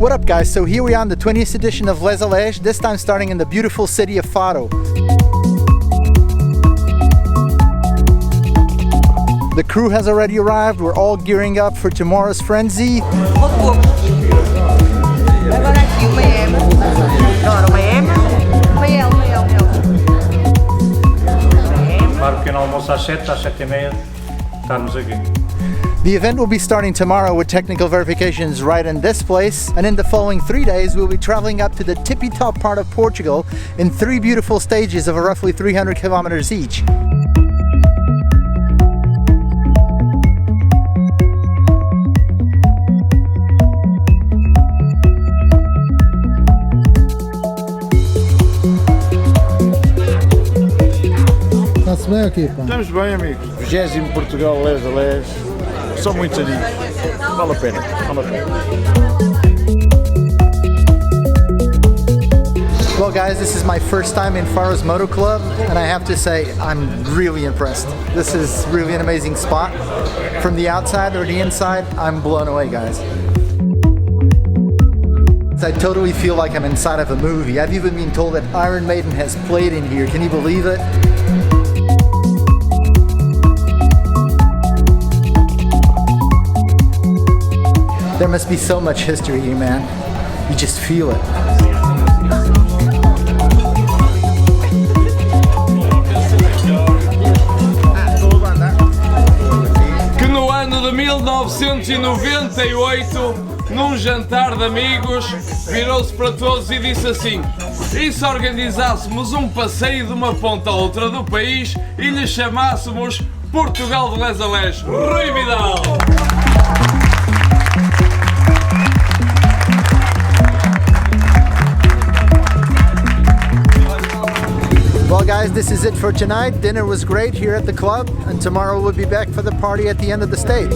What up guys, so here we are on the 20th edition of Lés-a-Lés, this time starting in the beautiful city of Faro. The crew has already arrived, we're all gearing up for tomorrow's frenzy. Agora aqui uma M. Agora uma M. Uma L, uma L, Para o pequeno almoço às 7, às 7h30, estamos aqui. The event will be starting tomorrow with technical verifications right in this place, and in the following 3 days we'll be traveling up to the tippy top part of Portugal in 3 beautiful stages of roughly 300 kilometers each. Está-se bem aqui, pá? Estamos bem, amigos. 20º Portugal, Lés-a-Lés. São muitos aninhos. Vale a pena, vale a pena. Well guys, this is my first time in Faro's Moto Club, and I have to say I'm really impressed. This is really an amazing spot. From the outside or the inside, I'm blown away, guys. I totally feel like I'm inside of a movie. I've even been told that Iron Maiden has played in here. Can you believe it? There must be so much history here, man. You just feel it. Que no ano de 1998, num jantar de amigos, virou-se para todos e disse assim: e se organizássemos um passeio de uma ponta a outra do país e lhe chamássemos Portugal de Lés-a-Lés? Rui Vidal! Well guys, this is it for tonight. Dinner was great here at the club, and tomorrow we'll be back for the party at the end of the stage.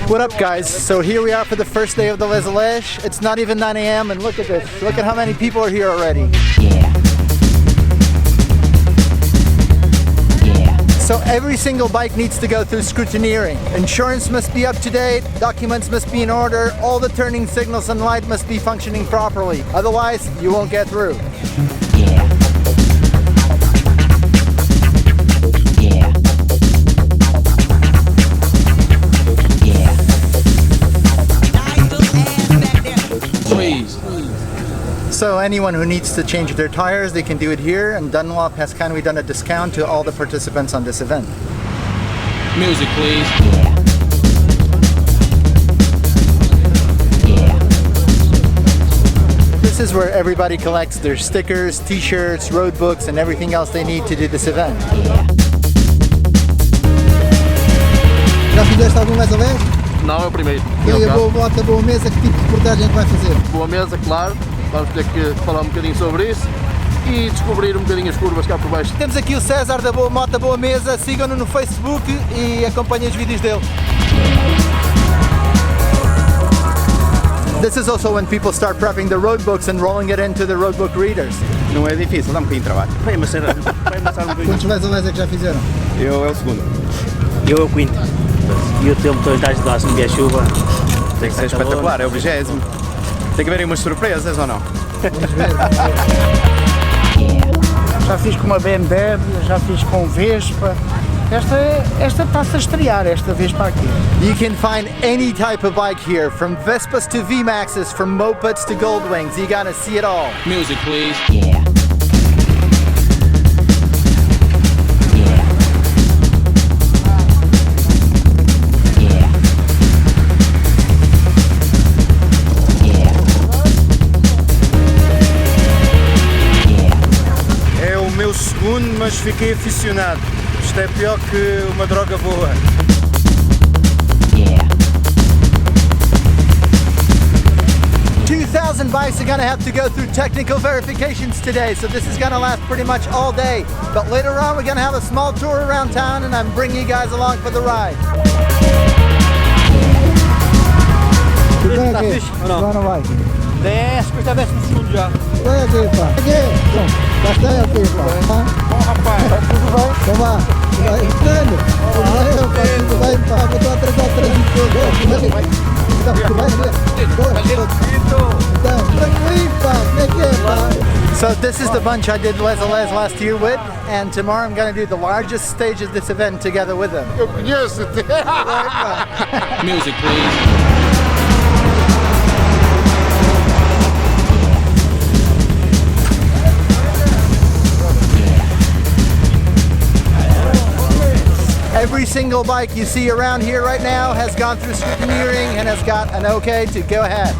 What up guys? So here we are for the first day of the Lés-a-Lés. It's not even 9 a.m. and look at this. Look at how many people are here already. So every single bike needs to go through scrutineering. Insurance must be up to date, documents must be in order, all the turning signals and light must be functioning properly. Otherwise, you won't get through. So anyone who needs to change their tires, they can do it here, and Dunlop has kindly done a discount to all the participants on this event. Music, please. This is where everybody collects their stickers, t-shirts, road books, and everything else they need to do this event. Já fizeste algum Lés-a-Lés? Não, é o primeiro. E aí, boa bota, boa mesa, que tipo de reportagem é que vai fazer? Boa mesa, claro. Vamos ter que falar um bocadinho sobre isso e descobrir um bocadinho as curvas cá por baixo. Temos aqui o César da Boa Mota, Boa Mesa. Sigam-no no Facebook e acompanhem os vídeos dele. This is also when people start prepping the road books and rolling it into the road book readers. Não é difícil, dá um bocadinho de trabalho. Vai amassar um bocadinho. Quantos Lés-a-Lés é que já fizeram? Eu é o segundo. Eu é o quinto. E o tempo estou a ajudar se não vier chuva. Tem que ser espetacular, é o 20º. Tem que haver aí umas surpresas ou não? Vamos ver. Já fiz com uma BMW, já fiz com Vespa. Esta está-se a estrear, esta Vespa aqui. You can find any type of bike here, from Vespas to VMAXs, from mopeds to Goldwings. You gotta see it all. Music, please. Segundo, mas fiquei aficionado. Isto é pior que uma droga boa. 2,000 bikes are gonna have to go through technical verifications today, so this is gonna last pretty much all day. But later on we're gonna have a small tour around town and I'm bringing you guys along for the ride. Tudo bem aqui? Não vai. 10, que eu já desce no segundo já. Vai aqui, pá. Aqui. Já está aqui, pá. Bom, rapaz. Tudo bem? Vamos lá. Vai, Fernando. Tudo bem, pá. Eu estou a atrasar o trânsito todo. Então, tranquilo, pá. Como é que é, pá? So this is the bunch I did Lés-a-Lés last year with, and tomorrow I'm going to do the largest stage of this event together with them. Eu conheço-te. Music, please. Every single bike you see around here right now has gone through scrutineering and has got an okay to go ahead.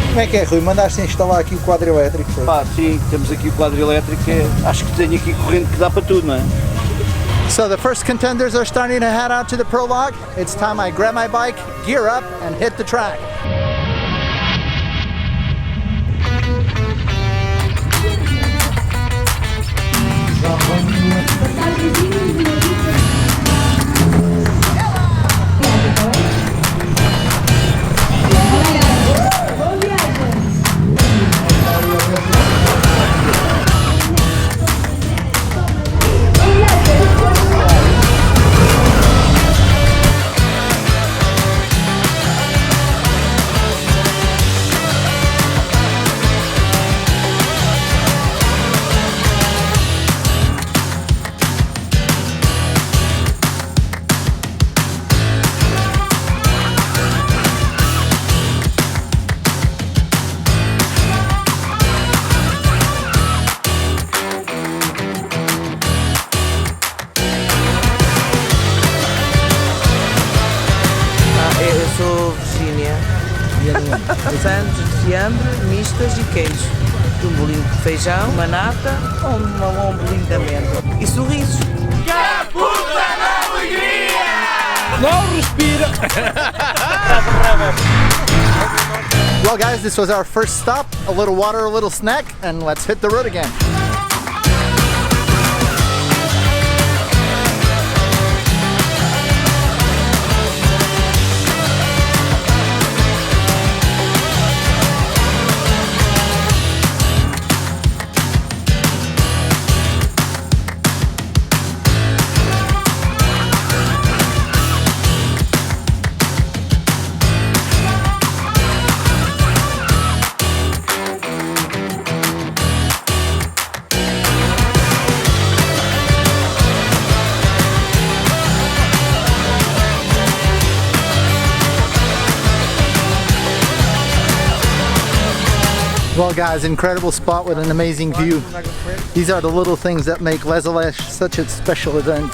Como é que é, Rui? Mandaste instalar aqui o quadro elétrico? Pá, sim, temos aqui o quadro elétrico, acho que tem aqui corrente que dá para tudo, não é? So the first contenders are starting to head out to the prologue. It's time I grab my bike, gear up, and hit the track. Santos de fiambre, mistas e queijo. Um bolinho de feijão, uma nata ou um bolinho de amêndoa. E sorrisos. Que puta da alegria! Não respira! Well guys, this was our first stop. A little water, a little snack, and let's hit the road again. Well guys, incredible spot with an amazing view. These are the little things that make Lés-a-Lés such a special event.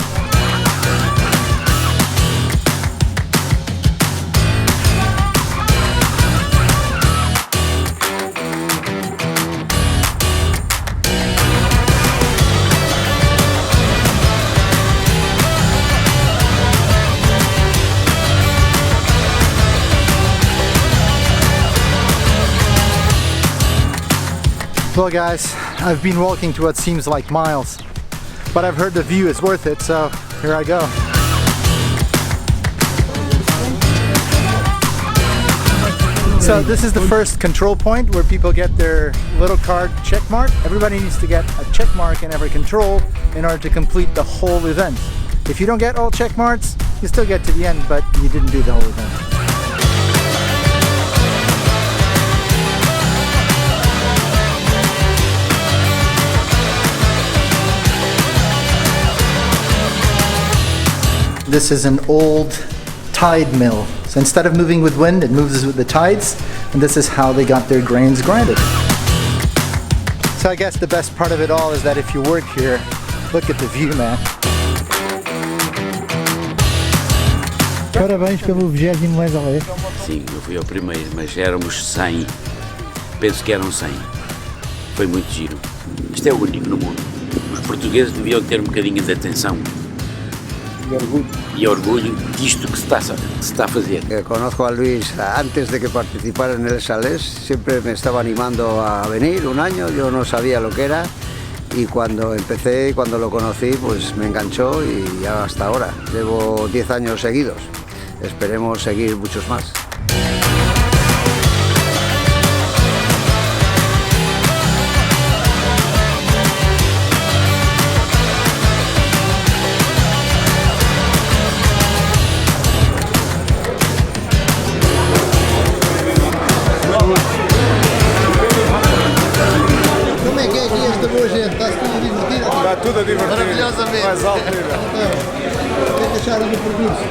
Well guys, I've been walking to what seems like miles, but I've heard the view is worth it, so here I go. So this is the first control point where people get their little card check mark. Everybody needs to get a check mark in every control in order to complete the whole event. If you don't get all check marks, you still get to the end, but you didn't do the whole event. This is an old tide mill. So instead of moving with wind, it moves with the tides, and this is how they got their grains grinded. So I guess the best part of it all is that if you work here, look at the view, man. Parabéns pelo 20º Lés-a-Lés. Sim, eu fui ao primeiro, mas éramos 100. Penso que eram 100. Foi muito giro. Isto é o único no mundo. Os portugueses deviam ter um bocadinho de atenção E orgulho disto que se está a fazer. Conozco a Luis antes de que participara en el Lés-a-Lés, siempre me estaba animando a venir un año, yo no sabía lo que era y cuando empecé, cuando lo conocí, pues me enganchó y ya hasta ahora. Llevo 10 años seguidos, esperemos seguir muchos más. Como é que é aqui esta boa gente? Está-se tudo divertido? Está tudo a divertir. Maravilhosamente. Mais alto ainda. O que é que acharam do percurso?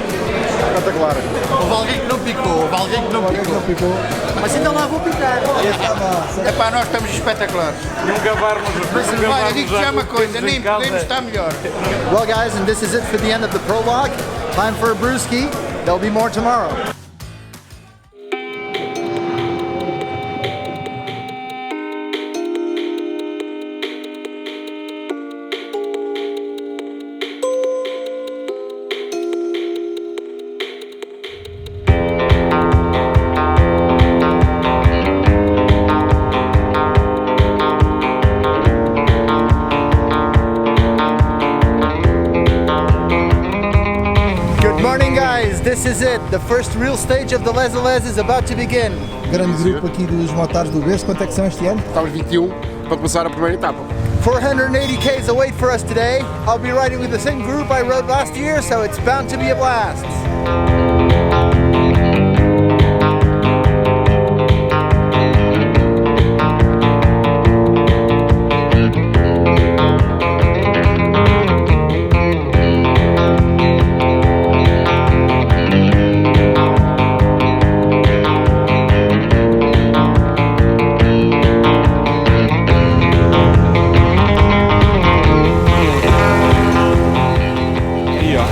Espetacular. Houve alguém que não picou, houve alguém que não picou. Mas então lá vou picar. É pá, nós estamos espetaculares. Nunca varmos. Mas olha, digo já uma coisa, nem podemos estar melhor. Well guys, and this is it for the end of the prologue. Time for a brewski. There'll be more tomorrow. Good morning guys, this is it. The first real stage of the Lés-a-Lés is about to begin. Grande grupo aqui dos motares do berço. Quanto é que são este ano? Estamos 21 para começar a primeira etapa. 480 Ks await for us today. I'll be riding with the same group I rode last year, so it's bound to be a blast.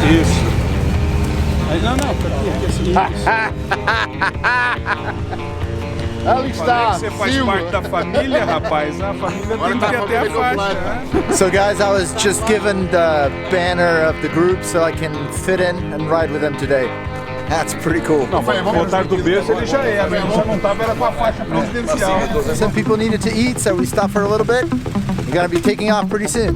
Isso. Ali está. Você faz parte da família, rapaz. A família tem que até a faixa. So guys, I was just given the banner of the group so I can fit in and ride with them today. That's pretty cool. Não, mas o motar do berço ele já era. Ele já não estava, era com a faixa presidencial. Some people needed to eat, so we stopped for a little bit. We're gonna be taking off pretty soon.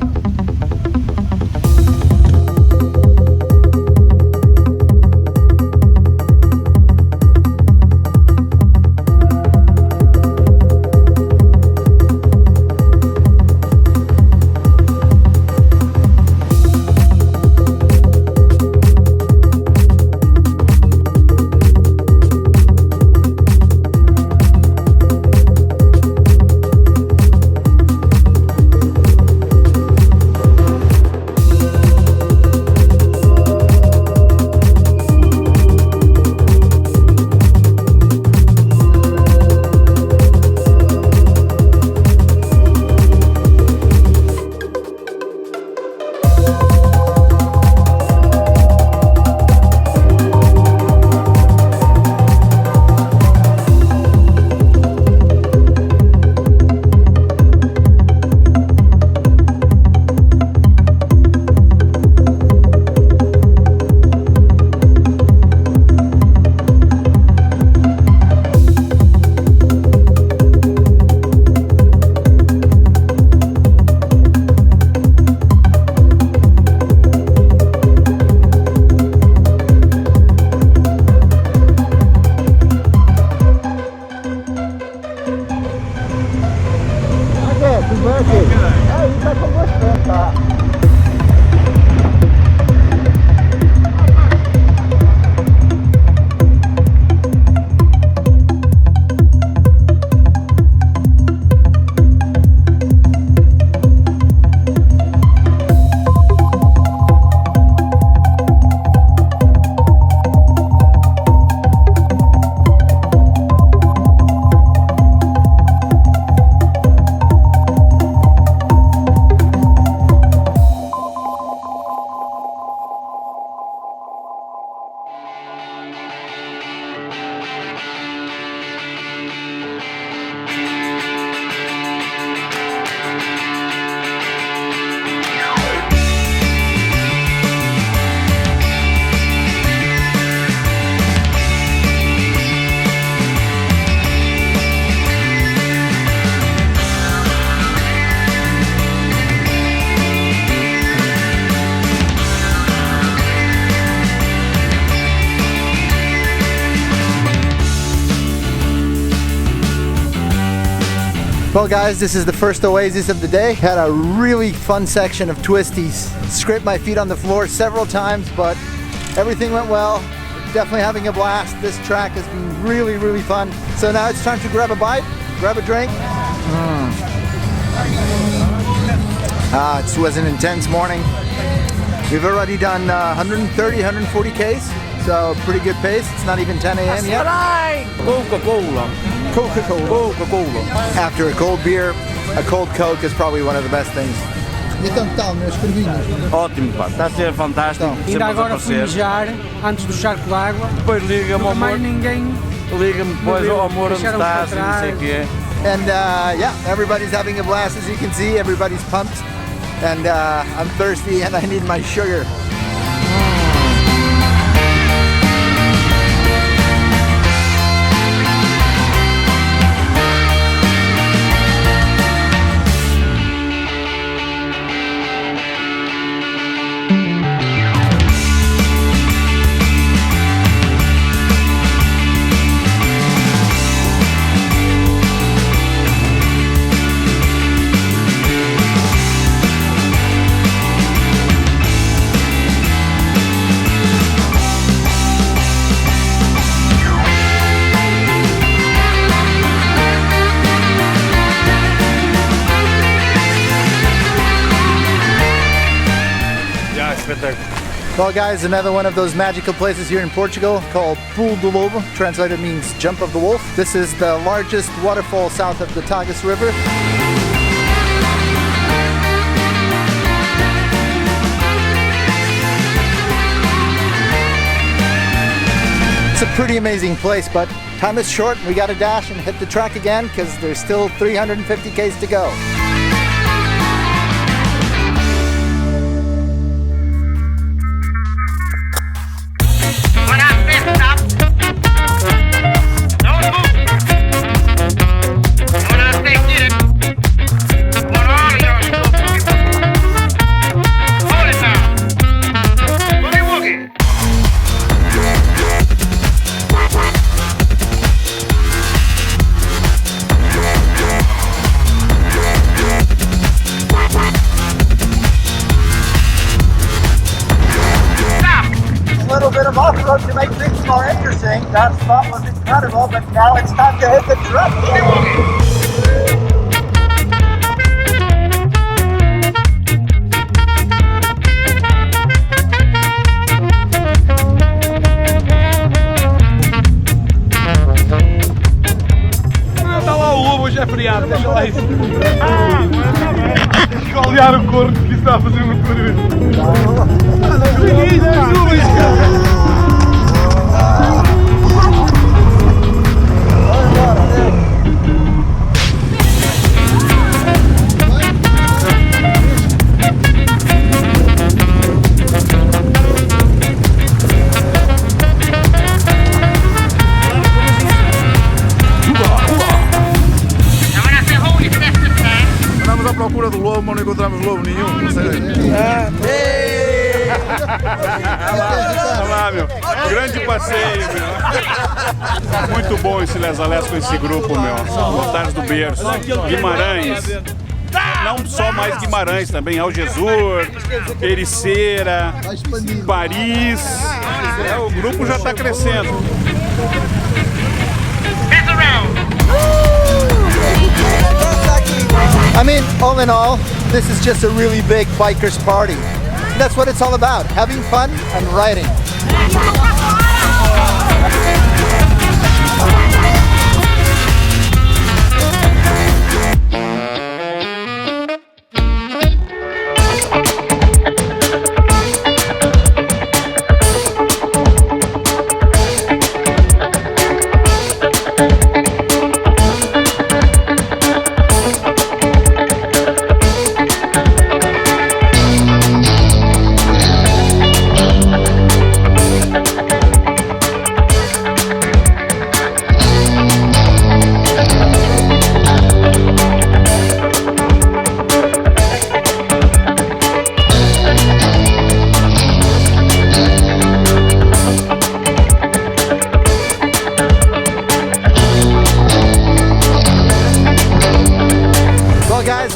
Well guys, this is the first oasis of the day. Had a really fun section of twisties. Scraped my feet on the floor several times, but everything went well. Definitely having a blast. This track has been really fun. So now it's time to grab a bite, grab a drink. It was an intense morning. We've already done 130, 140 Ks. So pretty good pace. It's not even 10 a.m. yet. Coca-Cola. Coca-Cola. After a cold beer, a cold Coke is probably one of the best things. Então que tal, meus curvinhos? Ótimo, pá. Está a ser fantástico. Ainda agora fui mijar, antes do charco d'água. Depois liga-me ao amor. Mais ninguém. Liga-me depois ao amor onde estás, não sei o quê. And yeah, everybody's having a blast, as you can see. Everybody's pumped. And I'm thirsty and I need my sugar. Well guys, another one of those magical places here in Portugal called Pulo do Lobo, translated means jump of the wolf. This is the largest waterfall south of the Tagus River. It's a pretty amazing place, but time is short. We gotta dash and hit the track again because there's still 350 Ks to go. To make things more interesting, that spot was incredible, but now it's time to hit the track. Está lá o lobo, hoje é feriado, deixa lá isso. Escolhear o corpo que está a fazer muito barulho. Andamos à procura do lobo, mas não encontramos lobo nenhum. Não sei. Olha lá, meu. Grande passeio, meu. Muito bom esse Lés-a-Lés com esse grupo, meu. Voltares do berço. Guimarães. Não só mais Guimarães, também Algesur, Ericeira, Paris. O grupo já está crescendo. I mean, all in all, this is just a really big bikers party. That's what it's all about, having fun and riding.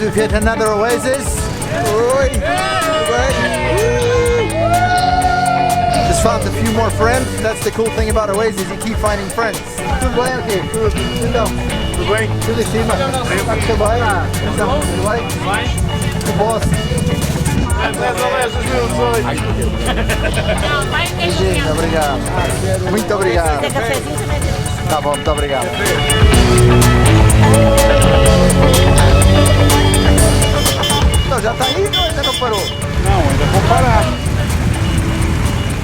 we've hit another oasis. Just found a few more friends. That's the cool thing about oasis, you keep finding friends. Tudo bem aqui? Tudo. Então, tudo bem? Tudo em cima. Tudo bem? Então, tudo bem? Vai. O boss. Obrigado. Muito obrigado. Tá bom, muito obrigado. Então, já tá indo ou ainda não parou? Não, ainda vou parar.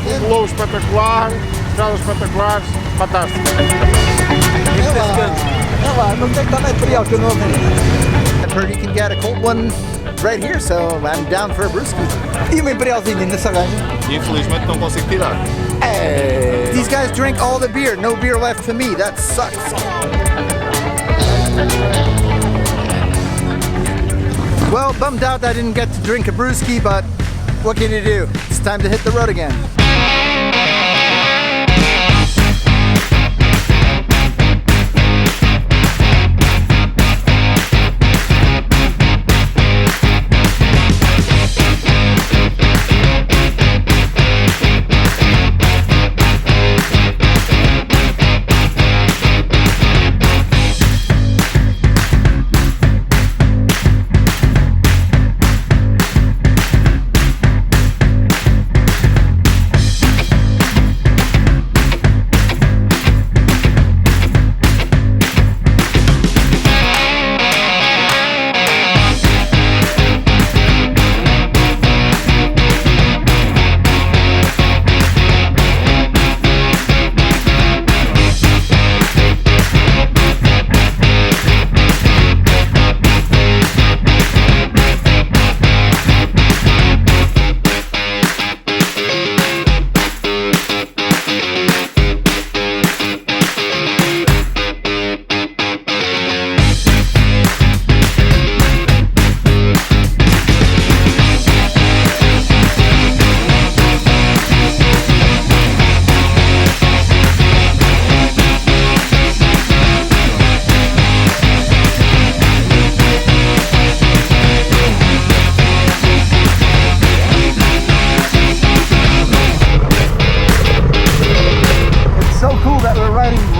Um globo espetacular, estradas espetaculares, fantástico. É lá, não tem que estar na imperial que eu não vi. I've heard you can get a cold one right here, so I'm down for a brewski. E uma imperialzinha nessa arranja? Infelizmente não consigo tirar. Hey. These guys drink all the beer, no beer left for me, that sucks. Well, bummed out I didn't get to drink a brewski, but what can you do? It's time to hit the road again.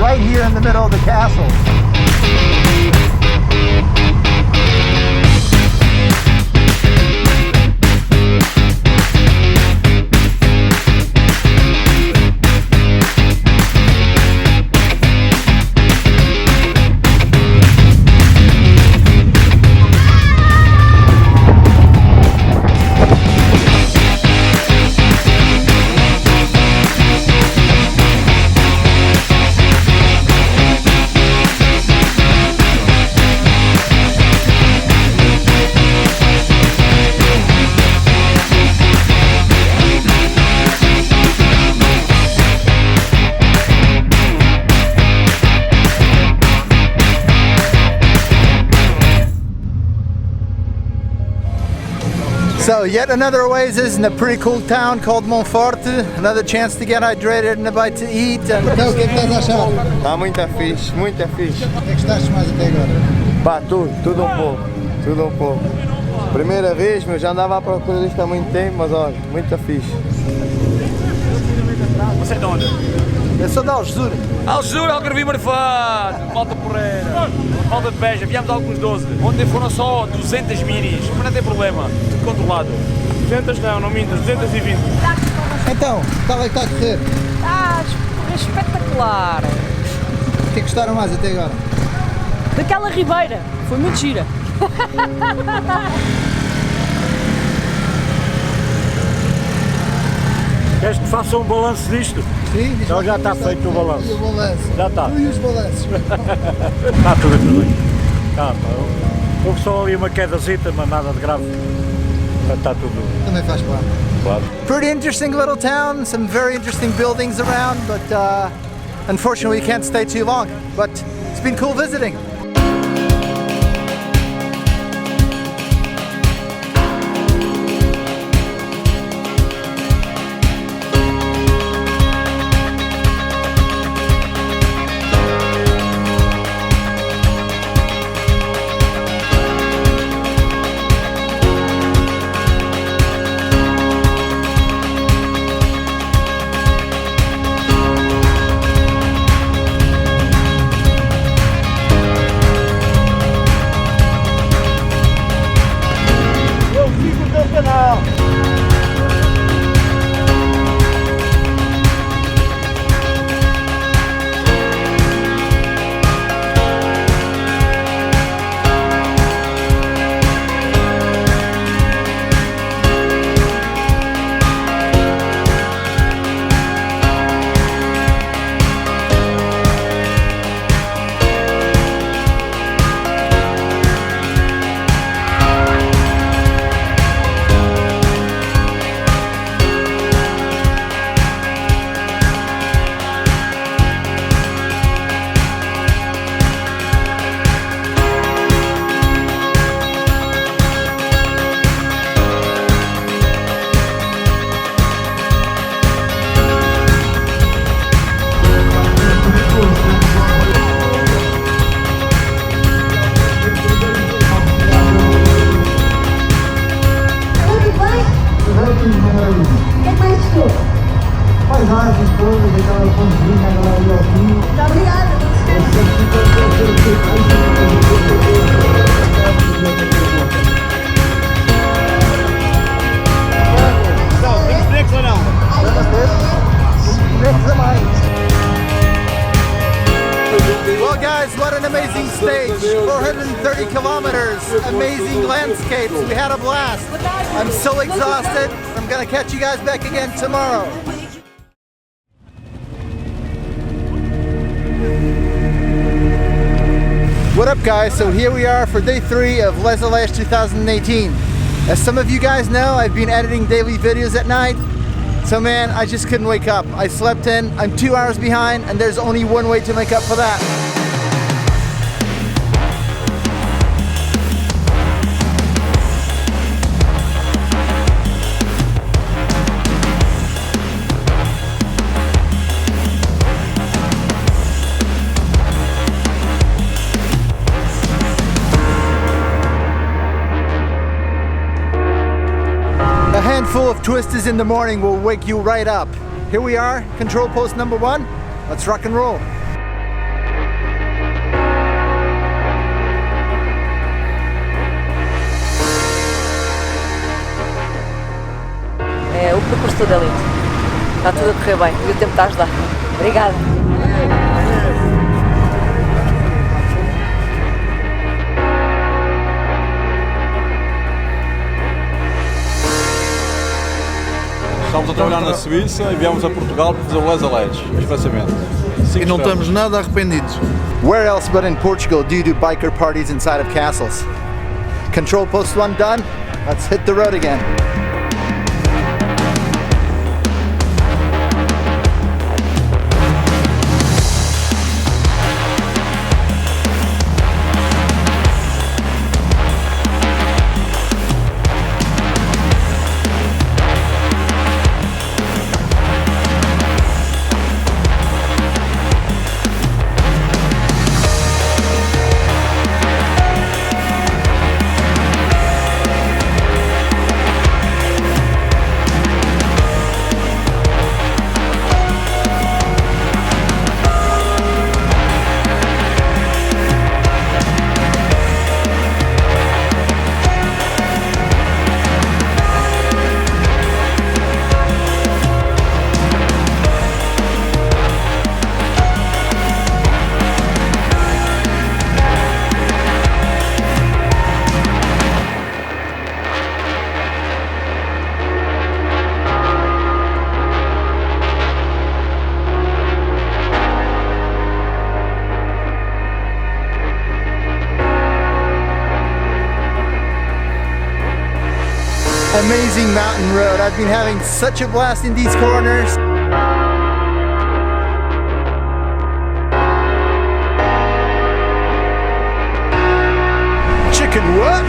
Right here in the middle of the castle. So yet another oasis in a pretty cool town called Monforte. Another chance to get hydrated and a bite to eat. Então, o que é que estás a achar? Está muito fixe, muito fixe. O que é que gostaste mais até agora? Pá, tudo um pouco, tudo um pouco. Primeira vez, mas já andava à procura disto há muito tempo, mas olha, muito fixe. Você é de onde? Eu sou da Algesura. Algesura, Algarvio Marfado, Malta Porreira, Malta de Beja, viemos alguns 12. Ontem foram só 200 minis, mas não tem problema, tudo controlado. 200 não mintas, 220. Então, tal é que está a correr? Está espetacular. O que é que gostaram mais até agora? Daquela ribeira, foi muito gira. Queres que faça um balanço disto? Sim, então já está feito o balanço. E o balanço? Já está. E os balanços? Está tudo bem. Tá, houve só ali uma quedazita, mas nada de grave. Está tudo. Também faz parte. Claro. Pretty interesting little town, some very interesting buildings around, but unfortunately we can't stay too long. But it's been cool visiting. Well guys, what an amazing stage. 430 kilometers, amazing landscapes. We had a blast. I'm so exhausted. I'm gonna catch you guys back again tomorrow. What up guys, so here we are for day 3 of Lés-a-Lés 2018. As some of you guys know, I've been editing daily videos at night. So man, I just couldn't wake up. I slept in, I'm 2 hours behind, and there's only one way to make up for that. A handful of twisters in the morning will wake you right up. Here we are, control post number 1. Let's rock and roll. O percurso todo é lindo. Está tudo a correr bem e o tempo está a ajudar. Obrigada. Estamos a trabalhar na Suíça e viemos a Portugal para fazer o Lés-a-Lés, expressamente. E não estamos nada arrependidos. Where else but in Portugal do you do biker parties inside of castles? Control post 1 done. Let's hit the road again. Amazing mountain road. I've been having such a blast in these corners. Chicken what?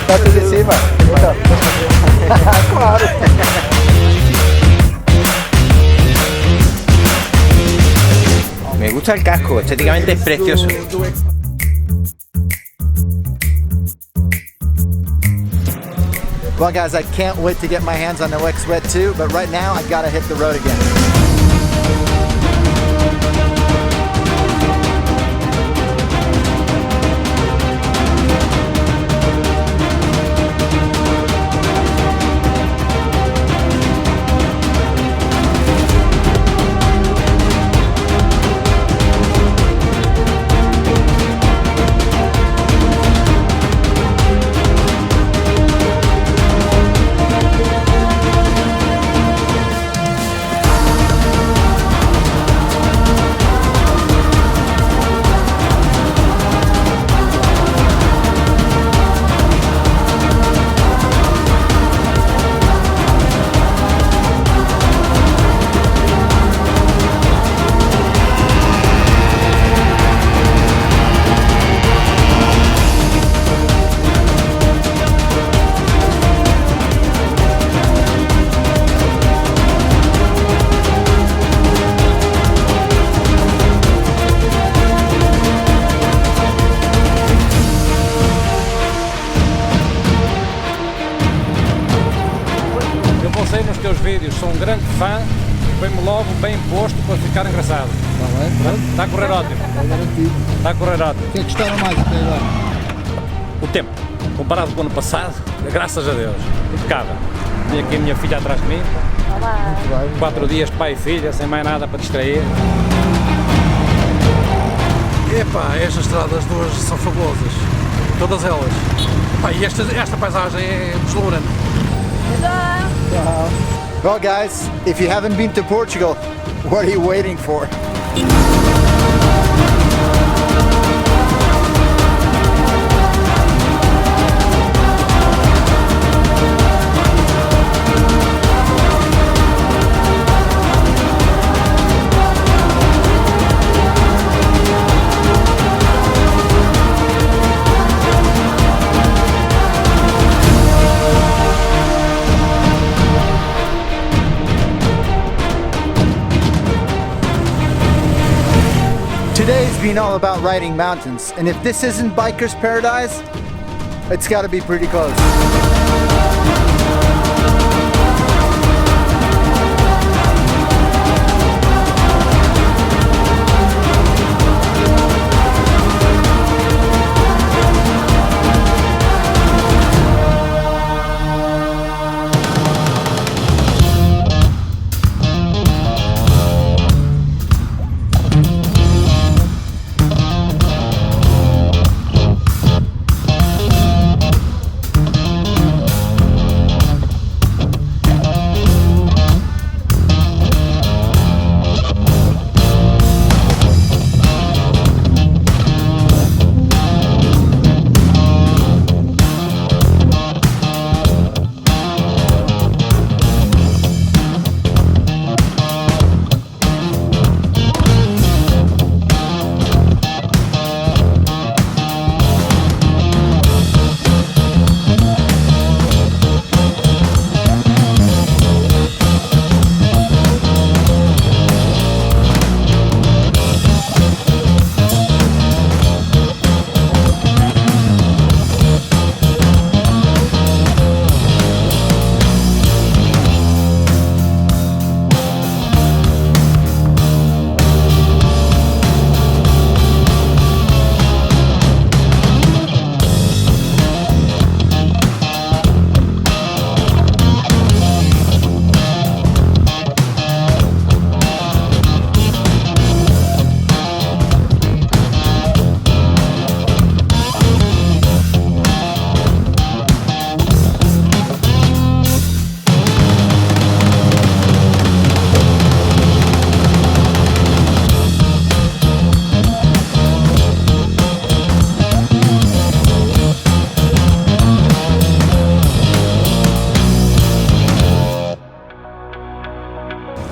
Moto de cima. Claro. Me gusta el casco, estéticamente es precioso. Well guys, I can't wait to get my hands on the Lex Red 2, but right now I gotta hit the road again. vídeos, sou um grande fã, vem-me logo bem posto para ficar engraçado. Está bem, pronto. Está a correr ótimo. É garantido. Está a correr ótimo. O que é que gostaram mais até agora? O tempo, comparado com o ano passado, graças a Deus, impecável. Tenho aqui a minha filha atrás de mim. Olá. 4 dias pai e filha, sem mais nada para distrair. Epá, estas estradas de hoje são fabulosas, todas elas. Epá, e esta paisagem é deslumbrante. Well guys, if you haven't been to Portugal, what are you waiting for? Today's been all about riding mountains, and if this isn't biker's paradise, it's gotta be pretty close.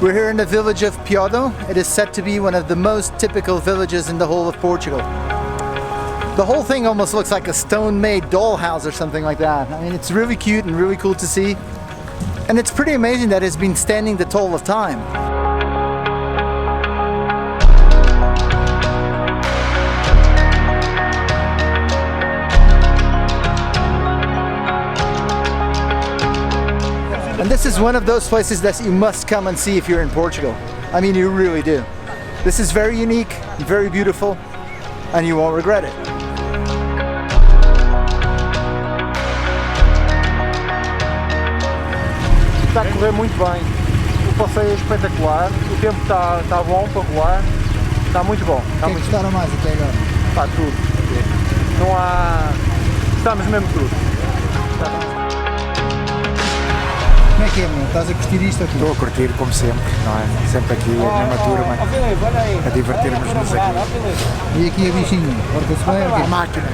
We're here in the village of Piodo. It is said to be one of the most typical villages in the whole of Portugal. The whole thing almost looks like a stone-made dollhouse or something like that. I mean, it's really cute and really cool to see. And it's pretty amazing that it's been standing the toll of time. And this is one of those places that you must come and see if you're in Portugal. I mean, you really do. This is very unique, very beautiful, and you won't regret it. Está a correr muito bem, o passeio é espetacular, o tempo está bom para voar, está muito bom. O que é que gostaram mais até agora? Está tudo. Não há... Estamos mesmo tudo. Como é que é, meu? Estás a curtir isto aqui? Estou a curtir, como sempre, não é? Sempre aqui, a mesma turma, a divertirmos-nos aqui. E aqui a bichinha? Porta-se bem? A máquina.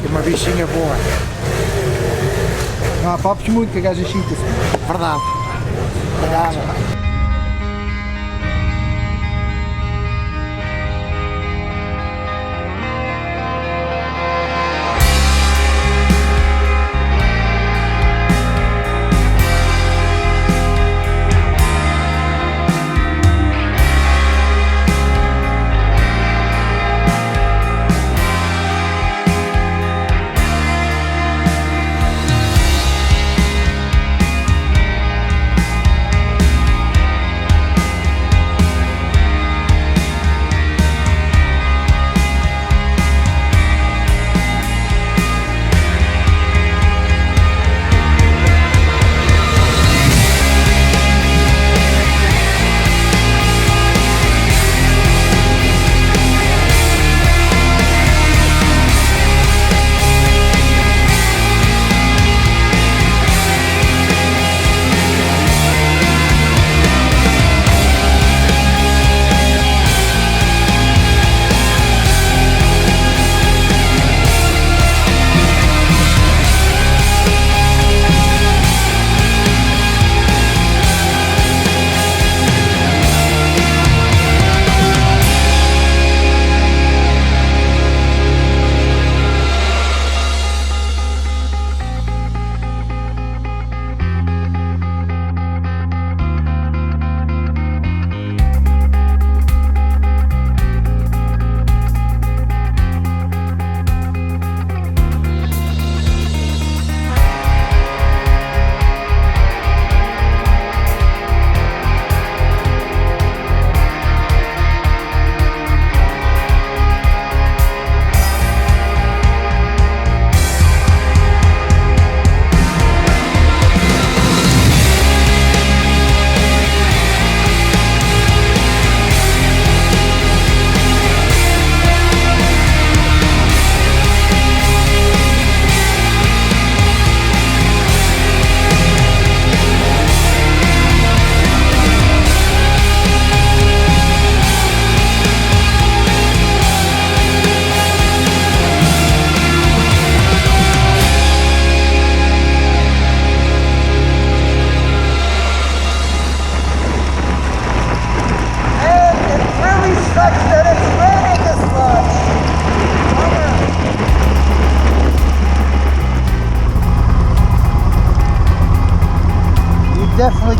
É uma bichinha boa. Não há papos muito, que a gaja chita-se. Verdade. Verdade.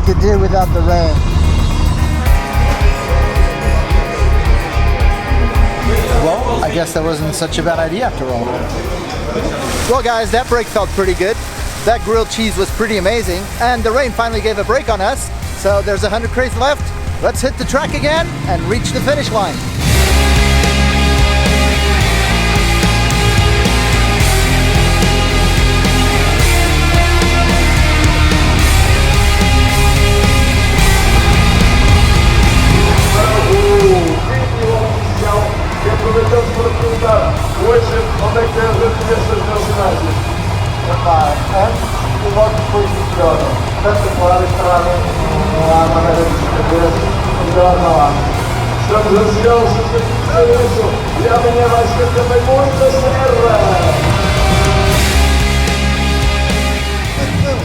could do without the rain. Well, I guess that wasn't such a bad idea after all. Well guys, that break felt pretty good. That grilled cheese was pretty amazing, and the rain finally gave a break on us, so there's 100 crates left. Let's hit the track again and reach the finish line. Aproveitamos para perguntar hoje onde é que é as destas nacionais. Antes o voto foi melhor. Espetacular, estrada, não há maneira de escrever, melhor não há. Estamos ansiosos de dizer isso e amanhã vai ser também muita serra.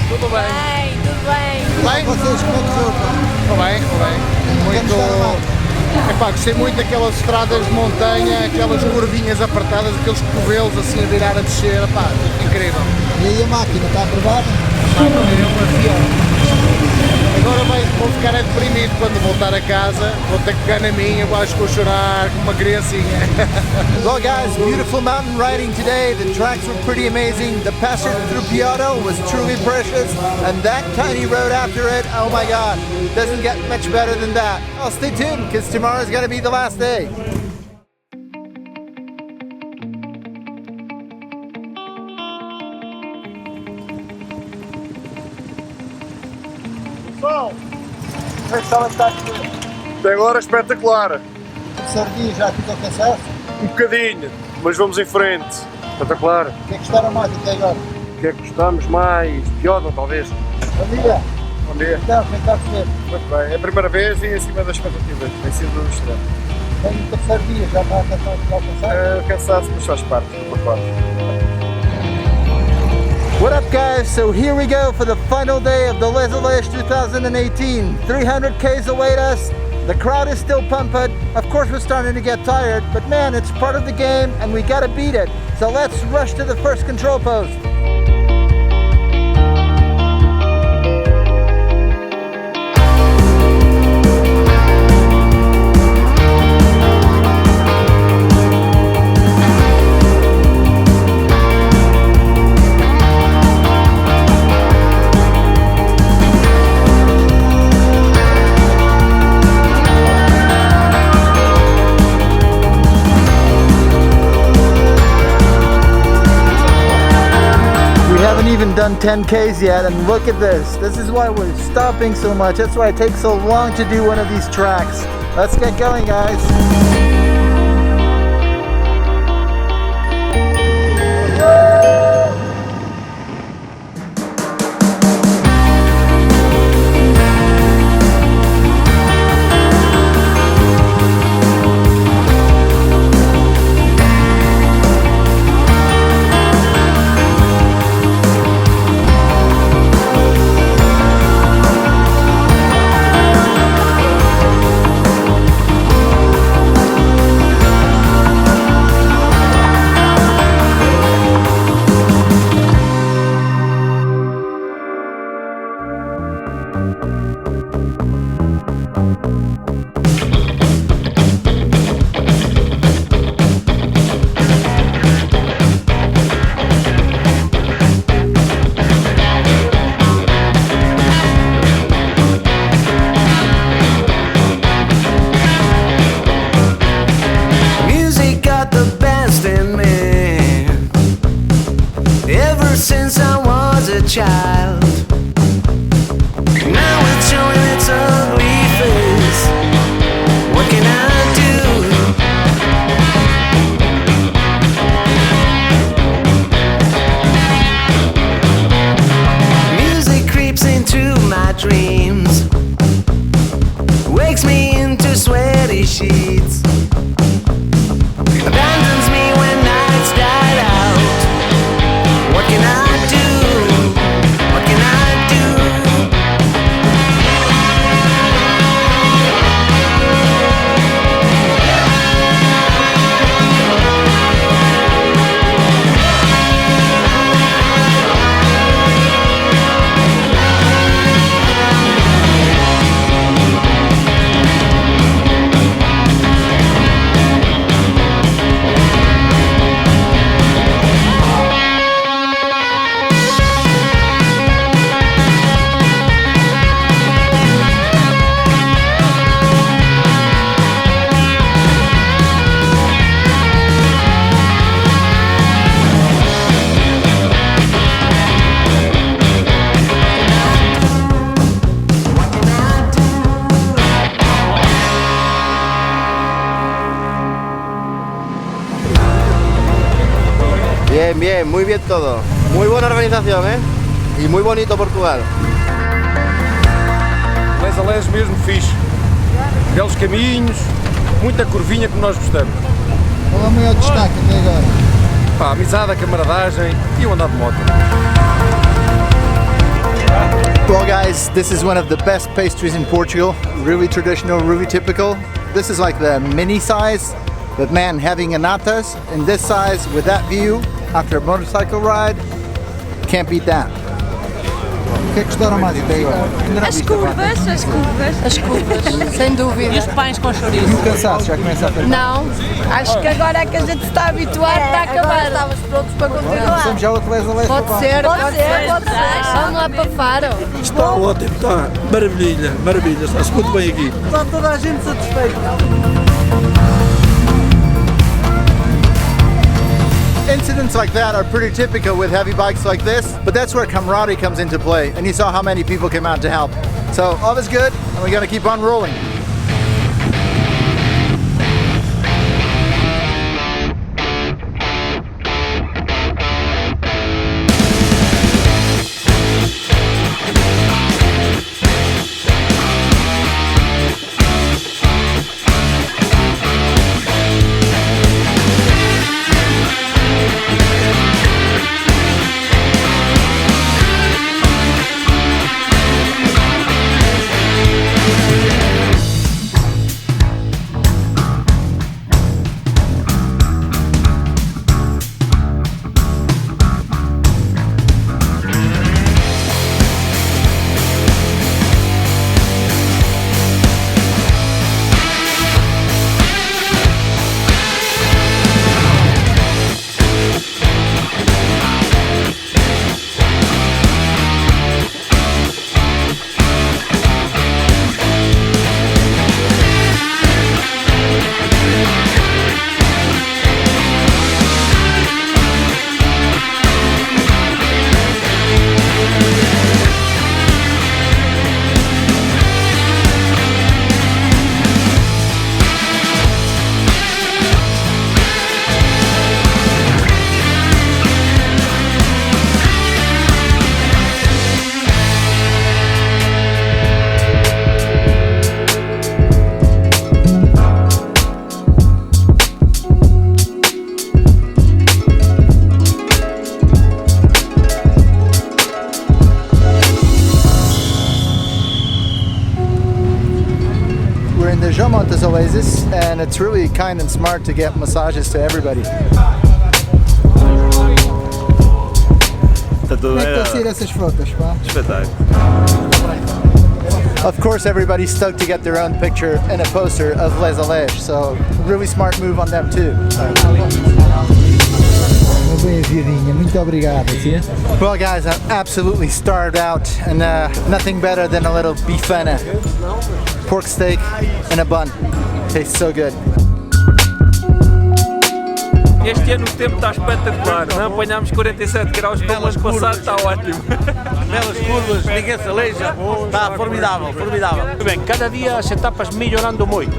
Tudo bem? Tudo bem. Tudo bem? Vocês, como é que foram? Estou bem. Muito... Epá, gostei muito daquelas estradas de montanha, aquelas curvinhas apertadas, aqueles cotovelos assim a virar a descer, epá, incrível. E aí a máquina, está aprovada? Está a correr uma avião. Agora vou ficar deprimido quando voltar a casa, vou ter que pegar na minha, acho que vou chorar como uma criancinha. Well guys, beautiful mountain riding today. The tracks were pretty amazing. The passage through Piotto was truly precious, and that tiny road after it, oh my god, doesn't get much better than that. I'll stay tuned because tomorrow's gonna be the last day. Pessoal, até agora espetacular. Sardinha, já ficou cansado? Um bocadinho, mas vamos em frente. Espetacular. O que é que gostaram mais até agora? O que é que gostamos mais? Pior, talvez. Bom dia. Bom dia. Então, como é que está a correr? Muito bem. É a primeira vez e acima das expectativas. Tem sido excelente. Tem o terceiro dia, já está cansado? Cansaço, mas faz parte. What up guys, so here we go for the final day of the Lés-a-Lés 2018. 300 Ks await us, the crowd is still pumped, of course we're starting to get tired, but man, it's part of the game and we gotta beat it. So let's rush to the first control post. Even done 10 Ks yet, and look at this. This is why we're stopping so much. That's why it takes so long to do one of these tracks. Let's get going, guys. Child, now it's showing its ugly face. What can I do? Music creeps into my dreams, wakes me into sweaty sheets, abandons me when nights died out. What can I do? Bien, bien, muy bien todo. Muy buena organización, ¿eh? Y muy bonito Portugal. Lés-a-Lés mesmo fixe. Belos caminhos, muita curvinha que nós gostamos. Qual é o maior destaque até agora? Pá, a amizade, a camaradagem e o andar de moto. Well guys, this is one of the best pastries in Portugal. Really traditional, really typical. This is like the mini size, but man, having a natas in this size with that view after a motorcycle ride, can't beat that. O que é que gostaram mais até agora? As curvas, sem dúvida. E os pães com chouriço. E o cansaço já começa a ter? Não, acho que agora é que a gente se está a habituar, está a acabar. Estávamos prontos para continuar. Começamos já outro Lés-a-Lés. Pode ser. Vamos lá para Faro. Está ótimo, está maravilha, está-se muito bem aqui. Está toda a gente satisfeita. Incidents like that are pretty typical with heavy bikes like this, but that's where camaraderie comes into play, and you saw how many people came out to help. So all is good, and we're gonna keep on rolling. Montes Oasis, and it's really kind and smart to get massages to everybody. Como é que estão a ser essas fotos, pá? Espetáculo. Of course, everybody's stoked to get their own picture and a poster of Lés-a-Lés, so really smart move on them too. Bem aviadinha, muito obrigado. Well guys, I'm absolutely starved out, and nothing better than a little bifana, pork steak and a bun. Tastes so good. Este ano o tempo está espetacular, não apanhámos 47 graus como ano passado, está ótimo. Belas curvas, ninguém se aleija, está formidável, formidável. Muito bem, cada dia as etapas melhorando muito.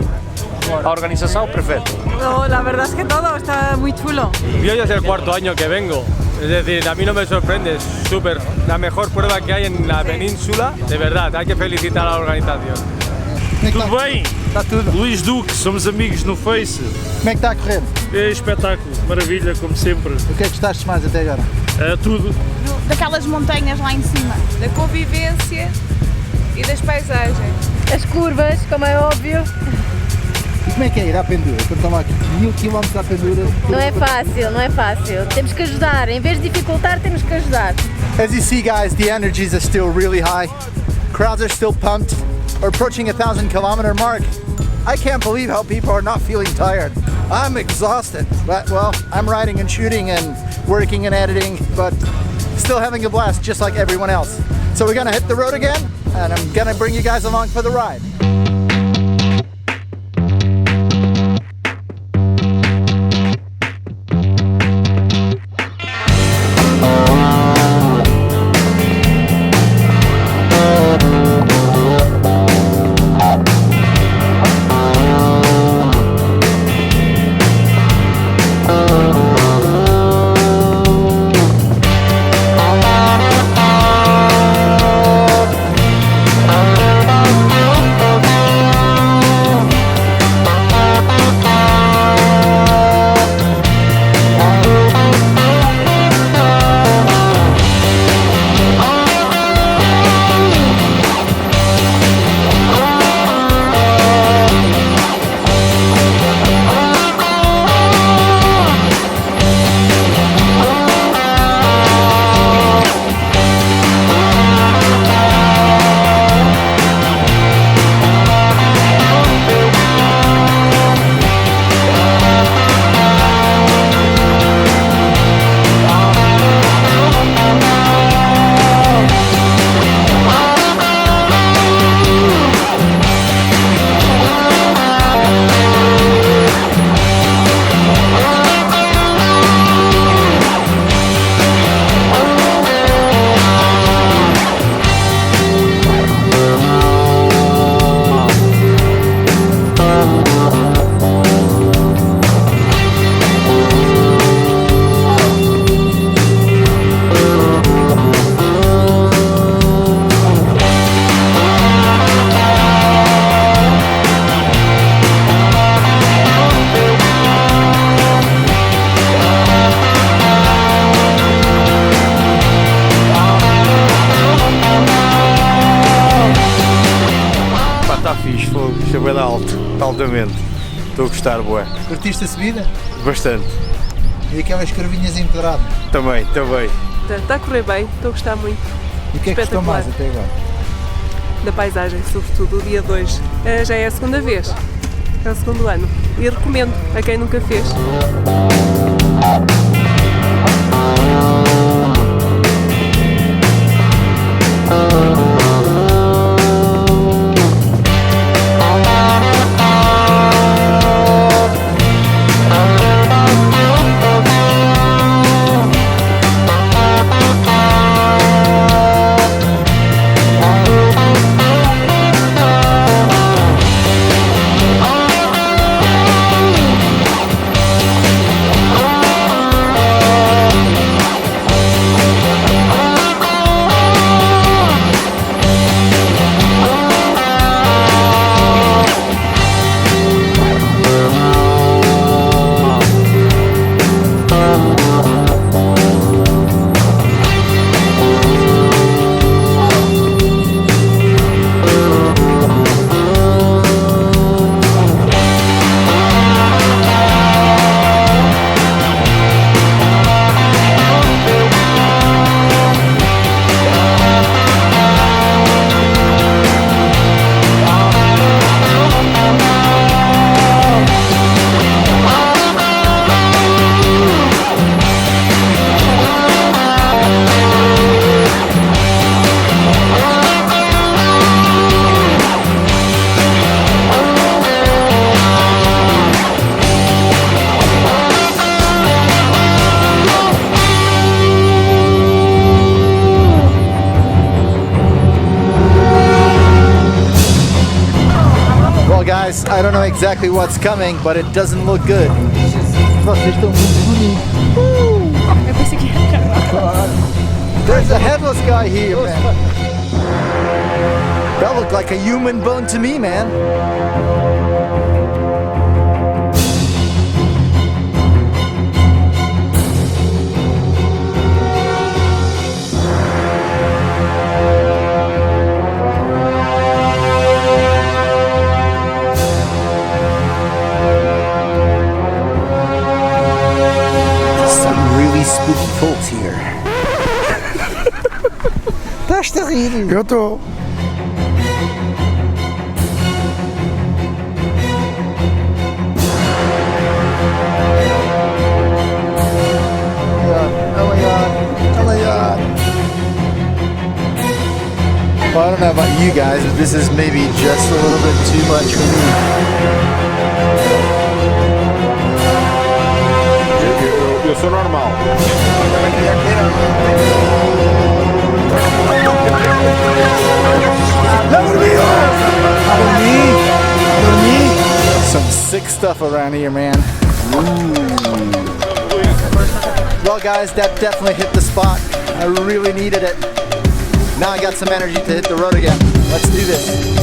A organización perfecta. No, la verdad es que todo está muy chulo. Yo ya es el cuarto año que vengo, es decir, a mí no me sorprende, es súper, la mejor prueba que hay en la península, de verdad, hay que felicitar a la organización. Tudo bem? Está tudo. Luís Duque, somos amigos no Face. Como é que está a correr? É espetáculo, maravilha, como sempre. O que é que gostaste mais até agora? Tudo. Daquelas montanhas lá em cima. Da convivência e das paisagens. As curvas, como é óbvio. E como é que é ir à pendura? Quando estão aqui 1000 km à pendura. Não é fácil, não é fácil. Temos que ajudar, em vez de dificultar, temos que ajudar. As you see guys, the energies are still really high. Crowds are still pumped. We're approaching a 1,000-kilometer mark. I can't believe how people are not feeling tired. I'm exhausted, but well, I'm riding and shooting and working and editing, but still having a blast just like everyone else. So we're gonna hit the road again, and I'm gonna bring you guys along for the ride. altamente. Estou a gostar, bué. Curtiste a subida? Bastante. E aquelas curvinhas empedradas? Também, também. Está a correr bem, estou a gostar muito. E o que é que gostou mais até agora? Da paisagem, sobretudo o dia 2. Já é a segunda vez, é o segundo ano. E recomendo a quem nunca fez. Guys, I don't know exactly what's coming, but it doesn't look good. Vocês estão muito bonitos. Eu pensei que ia acabar. There's a headless guy here, man. That looked like a human bone to me, man. Spooky folks here. Estás-te a rir? Eu estou. Well, I don't know about you guys, but this is maybe just a little bit too much for me. Eu sou normal. Some sick stuff around here, man. Well guys, that definitely hit the spot. I really needed it. Now I got some energy to hit the road again. Let's do this.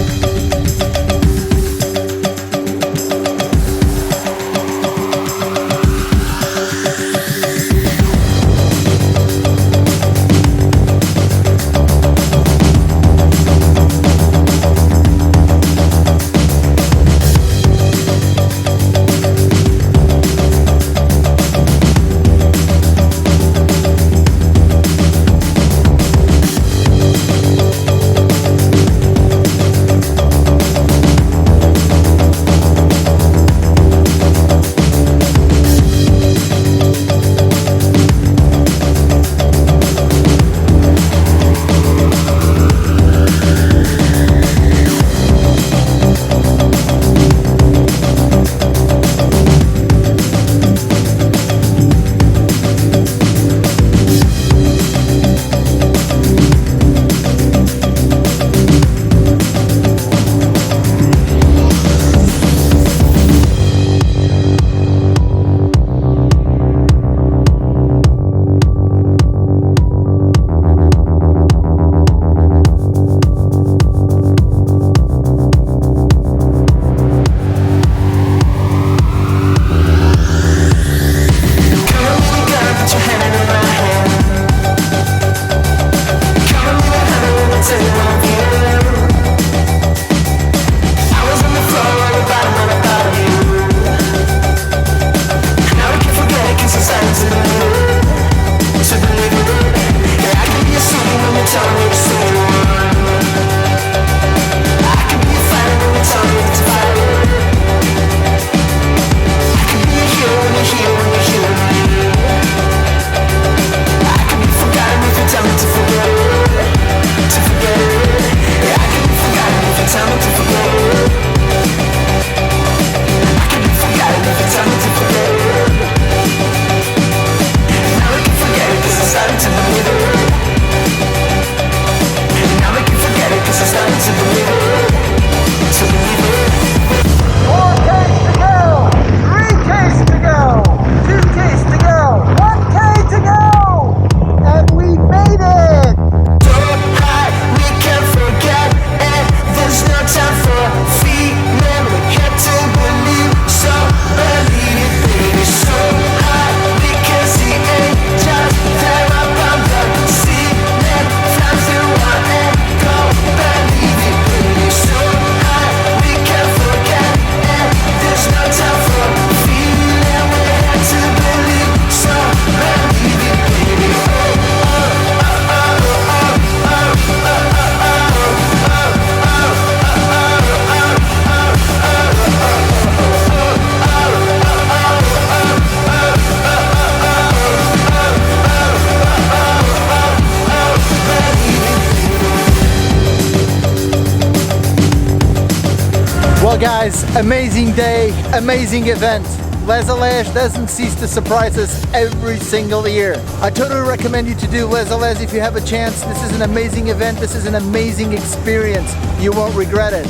Well guys, amazing day, amazing event. Lés-a-Lés doesn't cease to surprise us every single year. I totally recommend you to do Lés-a-Lés if you have a chance. This is an amazing event, this is an amazing experience. You won't regret it.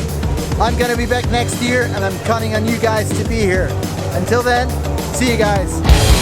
I'm gonna be back next year and I'm counting on you guys to be here. Until then, see you guys.